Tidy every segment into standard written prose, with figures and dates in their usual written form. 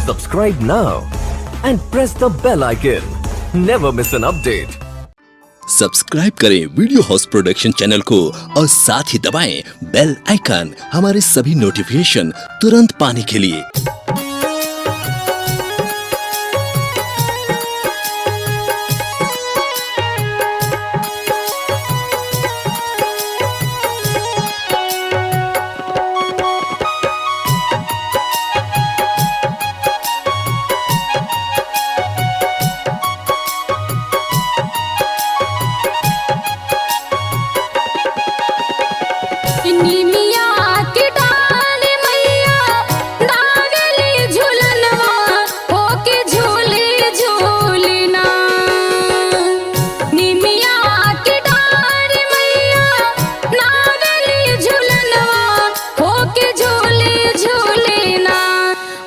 Subscribe now and press the bell icon. Never miss an update. Subscribe करें video house production channel को और साथ ही दबाएं बेल icon हमारे सभी नोटिफिकेशन तुरंत पाने के लिए।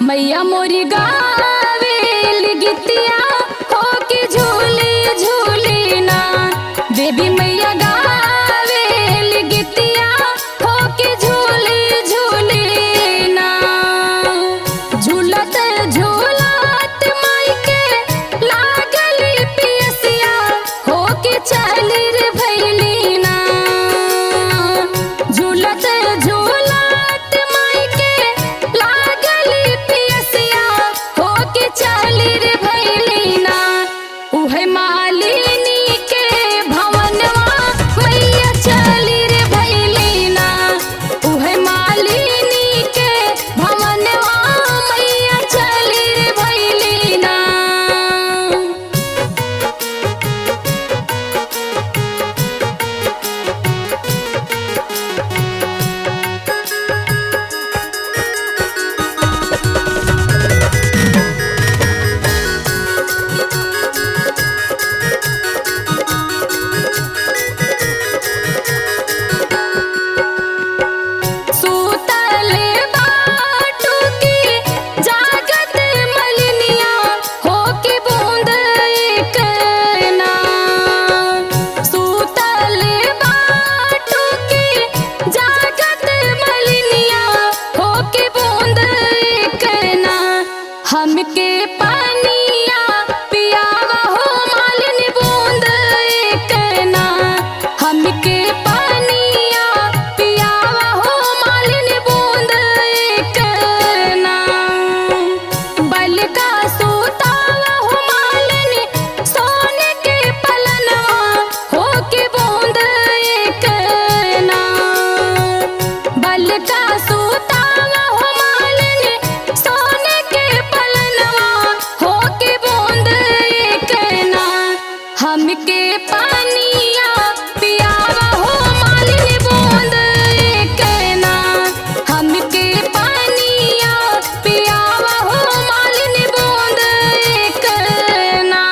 मैया मोरी गावेल गीतिया होके झूले झूले ना, देवी मैया गावेल गीतिया होके झूले झूले ना। झूलत झूलत माई के लागल पियसिया होके चली रे भैली ना। झूलत झूलत माई के लागल पियसिया होके चली रे भैली ना। उहे मालिनी के भवनवा मैया चली रे भैली ना। उहे मालिनी के भवनवा मैया चली रे भैली ना। सूतल बाटू की जागत मलिनिया होके बूंद एक ना। सूतल बाटू की जागत मलिनिया होके बूंद एक ना। हमके पानिया पियावा हो मालिन बूंद एक ना। हमके पानिया पियावा हो मालिन बूंद एक ना। बल का सूतावा हो मालिन सोने के पलनवा होके बूंद एक ना। बल का सूतावा हो मालिन सोने के पलनवा होके बूंद एक ना। हमके पानिया पियावा हो मालिन बूंद एक ना। हमके पानिया पियावा हो मालिन बूंद एक ना।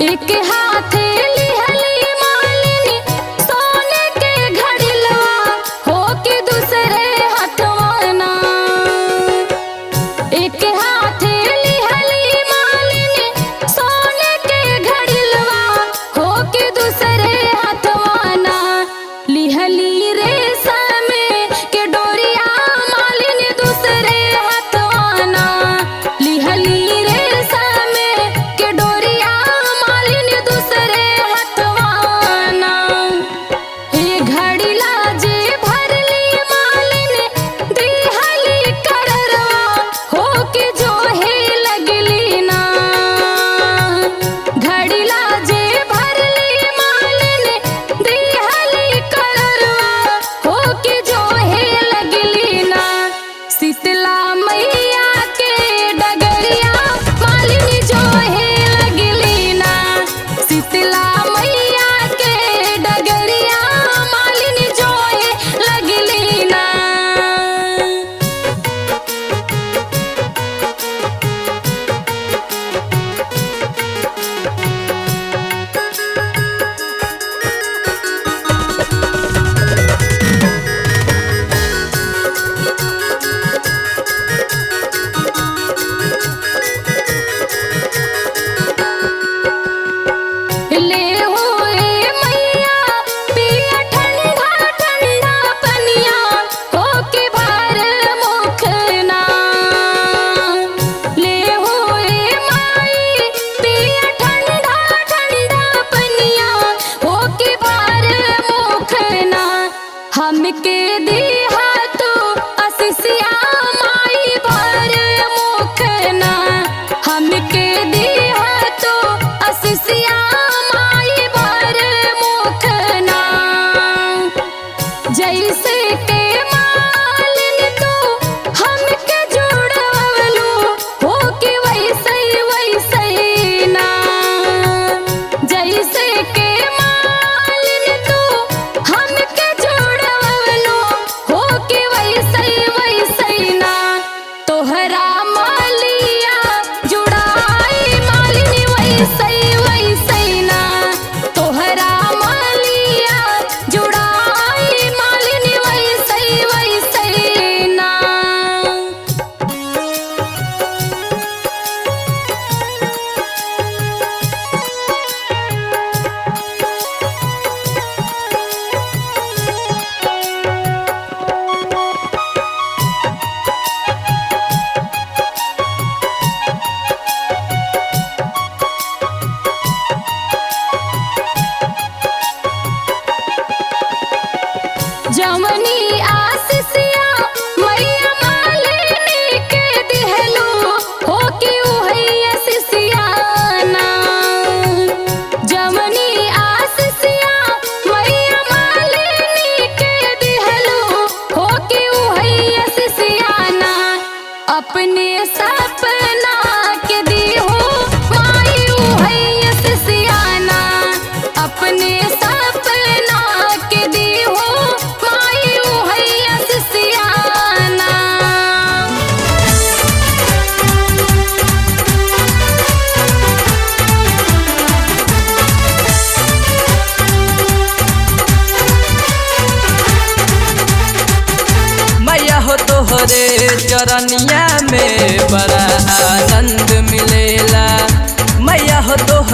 एक हाथ लिहली मालिनी सोने के घड़िलवा होके दूसरे हथवा ना। एक हाथ लिहली मालिनी सोने के घड़िलवा होके दूसरे हथवा ना। लिहली रेशम के डोरिया मालिनी दूसरे हथवा ना। लिहली रेशम के डोरिया मालिनी दूसरे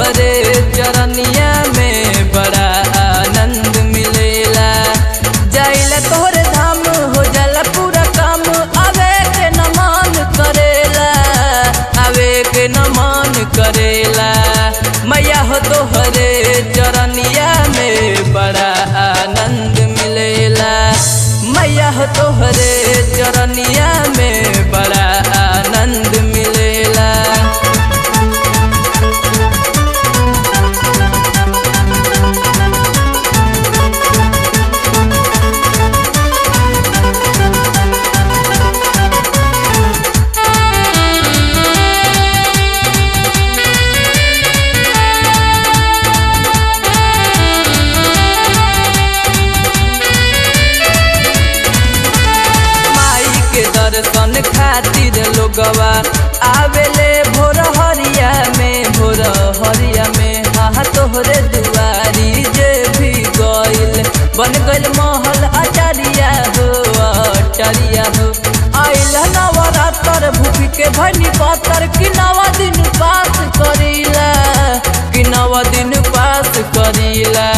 तोहरे चरनिया में बड़ा आनंद मिलेला। जाइला तोहरे धाम हो जाला पूरा काम, आवे के न मन करेला, आवे के न मन करेला। मैया हो तोहरे चरनिया में बड़ा आनंद मिलेला। मैया हो तोहरे चरनिया में बड़ा आनंद मिलेला। दर्शन खातिर लोगवा आवेले भोर हरिया में, भोर हरिया में। हाँ तोहरे दुआरी जे भी गइल बन गइल महल अटारिया हो, अटारिया हो। आइल नवरात्र भूखी के भनी पातर कि 9 दिन पास करीला, कि 9 दिन पास करीला।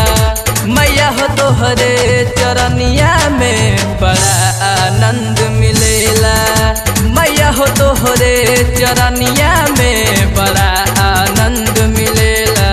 मैया हो तोहरे चरनिया में बड़ा आनंद मिलेला। मैया हो तोहरे चरनिया में बड़ा आनंद मिलेला।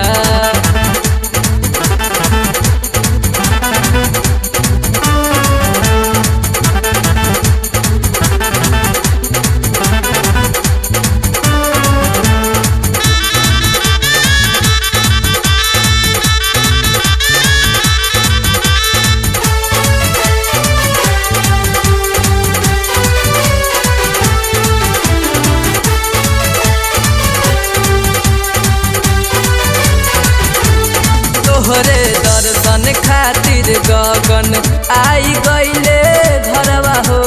तोहरे दर्शन खातिर गगन आई गइले घरवा हो,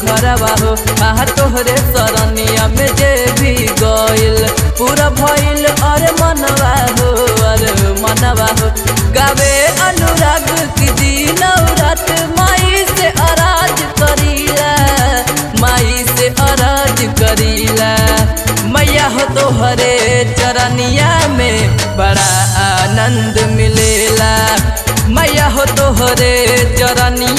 घरवा हो। आहा तोहरे शरणिया में जे भी गइल पूरा भइल अरे मनवा हो, अरे मनवा हो। गावे अनुराग की दिन रात माई से अराज करीला, माई से अराज करीला। मैया हो तोहरे चरनिया में बड़ा आनंद मिलेला। मैया हो तोहरे चरनिया